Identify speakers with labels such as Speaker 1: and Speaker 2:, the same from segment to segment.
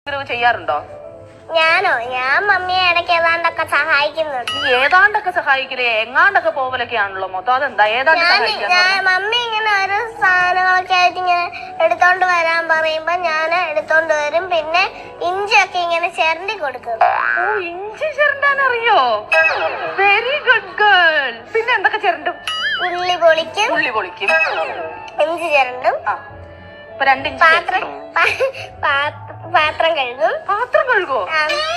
Speaker 1: ചെയ്യാറുണ്ടോ?
Speaker 2: ഞാൻ മമ്മിയെ ഇടയ്ക്ക് ഏതാണ്ടൊക്കെ സഹായിക്കുന്നുണ്ട്.
Speaker 1: ഏതാണ്ടൊക്കെ സഹായിക്കില്ലേ? എങ്ങാണ്ടൊക്കെ പോവലൊക്കെ ആണല്ലോ മൊത്തം. അതെന്താ
Speaker 2: മമ്മി ഇങ്ങനെ ഓരോ സാധനങ്ങളൊക്കെ ആയിട്ട് ഇങ്ങനെ എടുത്തോണ്ട് വരാൻ പറയുമ്പോ ഞാൻ എടുത്തോണ്ട് വരും. പിന്നെ ഇഞ്ചിയൊക്കെ ഇങ്ങനെ ചിരണ്ടി കൊടുക്കും.
Speaker 1: ഓ, ഇഞ്ചി ചിരണ്ടാൻ അറിയോ? Very good girl. പിന്നെ എന്തൊക്കെ ചിരണ്ടും?
Speaker 2: ഉള്ളി പൊളിക്കും, ഇഞ്ചി ചിരണ്ടും, പാത്രം കഴുകും.
Speaker 1: പാത്രം കഴുകോ?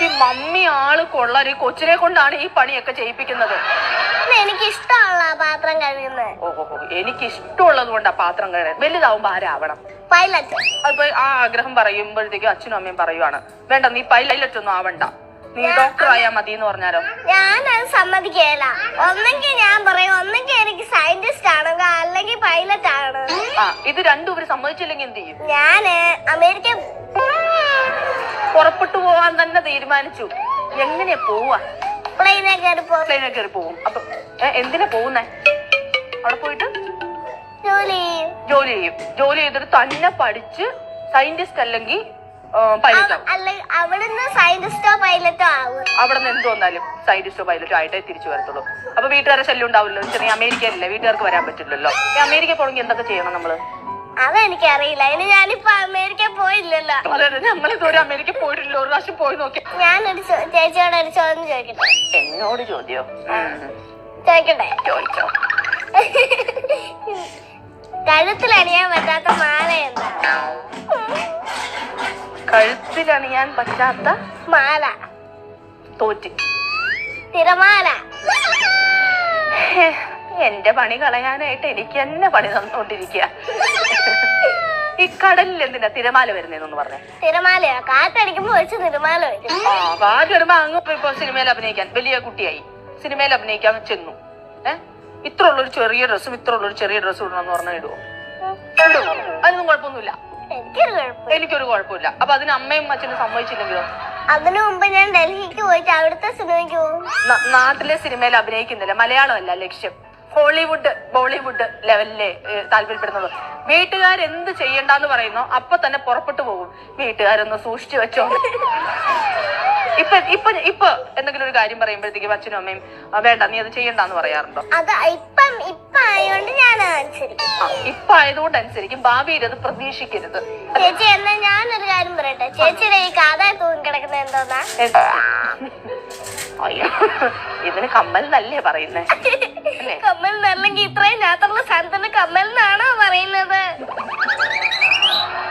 Speaker 1: ഈ മമ്മി ആള് കൊള്ളാൻ. ഈ കൊച്ചിനെ കൊണ്ടാണ് ഈ പണിയൊക്കെ ചെയ്യിപ്പിക്കുന്നത്.
Speaker 2: എനിക്ക് ഇഷ്ടമുള്ള പാത്രം കഴുകുന്നത്.
Speaker 1: ഓഹോ, എനിക്ക് ഇഷ്ടമുള്ളത് കൊണ്ടാ പാത്രം കഴുകാൻ. വലുതാവുമ്പോ ആരാവണം?
Speaker 2: പൈലറ്റ്.
Speaker 1: അപ്പൊ ആ ആഗ്രഹം പറയുമ്പോഴത്തേക്കും അച്ഛനും അമ്മയും പറയുവാണ്, വേണ്ട നീ പൈലറ്റ് ഒന്നും ആവണ്ട, നീ ഡോക്ടർ ആയാ മതി എന്ന് പറഞ്ഞാലോ?
Speaker 2: ഞാനത് സമ്മതിക്കല. ഒന്നെങ്കിൽ ഞാൻ പറയും, ഒന്നെങ്കിൽ എനിക്ക് സയന്റിസ്റ്റ് ആണെങ്കിൽ അല്ലെങ്കിൽ പൈലറ്റ് ആണ്.
Speaker 1: ഇത് രണ്ടും ഇവര് സമ്മതിച്ചില്ലെങ്കിൽ എന്ത് ചെയ്യും?
Speaker 2: ഞാന് അമേരിക്ക
Speaker 1: പുറപ്പെട്ടു പോവാൻ തന്നെ തീരുമാനിച്ചു. എങ്ങനെയാ പോവാ?
Speaker 2: പ്ലെയിനെ കയറി
Speaker 1: പോവും. അപ്പൊ എന്തിനാ പോകുന്നേ? അവിടെ പോയിട്ട് ജോലി ചെയ്യും. ജോലി ചെയ്തിട്ട് തന്നെ പഠിച്ച് സയന്റിസ്റ്റ് അല്ലെങ്കിൽ
Speaker 2: അവിടുന്ന് സയന്റിസ്റ്റോ പൈലറ്റോ ആവും.
Speaker 1: അവിടെ നിന്ന് എന്ത് വന്നാലും സയന്റിസ്റ്റോ പൈലറ്റോ ആയിട്ടേ തിരിച്ചു വരത്തുള്ളൂ. അപ്പൊ വീട്ടുകാരെ ശല്യം ഉണ്ടാവില്ലോ. ചെറിയ അമേരിക്കയിലല്ലേ, വീട്ടുകാർക്ക് വരാൻ പറ്റില്ലല്ലോ. അമേരിക്ക പോകണമെങ്കിൽ എന്തൊക്കെ ചെയ്യണം നമ്മള്?
Speaker 2: അതെനിക്കറിയില്ല. അതിന് ഞാനിപ്പോ അമേരിക്ക പോയില്ലല്ലോ.
Speaker 1: അതെ, ഞങ്ങളിതുവരെ അമേരിക്ക പോയിട്ടില്ല. ഒരു പ്രാവശ്യം പോയി നോക്കി.
Speaker 2: ഞാനൊരു ചേച്ചിയോട് ഒരു ചോദ്യം ചോദിക്കട്ടെ?
Speaker 1: എന്നോട് ചോദ്യോ?
Speaker 2: ചോദിക്കട്ടെ?
Speaker 1: ചോദിച്ചോ.
Speaker 2: കഴുത്തിലണിയാൻ പറ്റാത്ത മാല എന്താ?
Speaker 1: കഴുത്തിലണിയാൻ പറ്റാത്ത
Speaker 2: മാല.
Speaker 1: തോറ്റ്.
Speaker 2: തിരമാല.
Speaker 1: എന്റെ പണി കളയാനായിട്ട് എനിക്ക് തന്നെ പണി തന്നോണ്ടിരിക്കുക. ഈ കടലിൽ എന്തിനാ തിരമാല വരുന്നതെന്ന് പറഞ്ഞേ?
Speaker 2: തിരമാലയോ? കാറ്റടിക്കുമ്പോ വെച്ച് തിരമാല വരും.
Speaker 1: കാറ്റ് വരുമ്പോ അങ്ങ് ഇപ്പൊ സിനിമയിൽ അഭിനയിക്കാൻ വലിയ കുട്ടിയായി സിനിമയിൽ അഭിനയിക്കാൻ ചെന്നു. ഇത്ര ഉള്ളൊരു ചെറിയ ഡ്രസ്സും ഇടണമെന്ന് പറഞ്ഞാൽ ഇടുവോ? അതിനൊന്നും കുഴപ്പമൊന്നുമില്ല. എനിക്കൊരു കുഴപ്പമില്ല. അപ്പൊ അതിന് അമ്മയും അച്ഛനും സമ്മതിച്ചില്ലെങ്കിലോ?
Speaker 2: അതിനു മുമ്പ് ഞാൻ ഡൽഹിക്ക് പോയിട്ട് അവിടുത്തെ സിനിമയ്ക്ക് പോകും.
Speaker 1: നാട്ടിലെ സിനിമയിൽ അഭിനയിക്കുന്നില്ല, മലയാളമല്ല ലക്ഷ്യം. ഹോളിവുഡ് ബോളിവുഡ് ലെവലിലെ താല്പര്യപ്പെടുന്നത്. വീട്ടുകാരെന്ത് ചെയ്യണ്ടെന്ന് പറയുന്നോ അപ്പൊ തന്നെ പുറപ്പെട്ടു പോകും. വീട്ടുകാരൊന്ന് സൂക്ഷിച്ചു വെച്ചോ. ഇപ്പൊ എന്തെങ്കിലും ഒരു കാര്യം പറയുമ്പോഴത്തേക്കും അച്ഛനും അമ്മയും വേണ്ട നീ അത് ചെയ്യണ്ടെന്ന് പറയാറുണ്ടോ?
Speaker 2: അത് ഇപ്പൊ ആയതുകൊണ്ട് ഞാൻ അനുസരിക്കും.
Speaker 1: ഇപ്പൊ ആയതുകൊണ്ട് അനുസരിക്കും. ഭാവിയിൽ അത് പ്രതീക്ഷിക്കരുത്.
Speaker 2: ചേച്ചി എന്നാ ഞാനൊരു കാര്യം പറയട്ടെ? ചേച്ചിയുടെ ഈ കാതായി തൂങ്ങി കിടക്കുന്നത് എന്തോന്നാ?
Speaker 1: അയ്യോ, ഇതിന് കമ്മൽ നല്ലേ പറയുന്നേ?
Speaker 2: കമ്മൽ നല്ലെങ്കിൽ ഇത്രയും രാത്രിയുള്ള സ്ഥലത്തിന് കമ്മൽ എന്നാണോ പറയുന്നത്?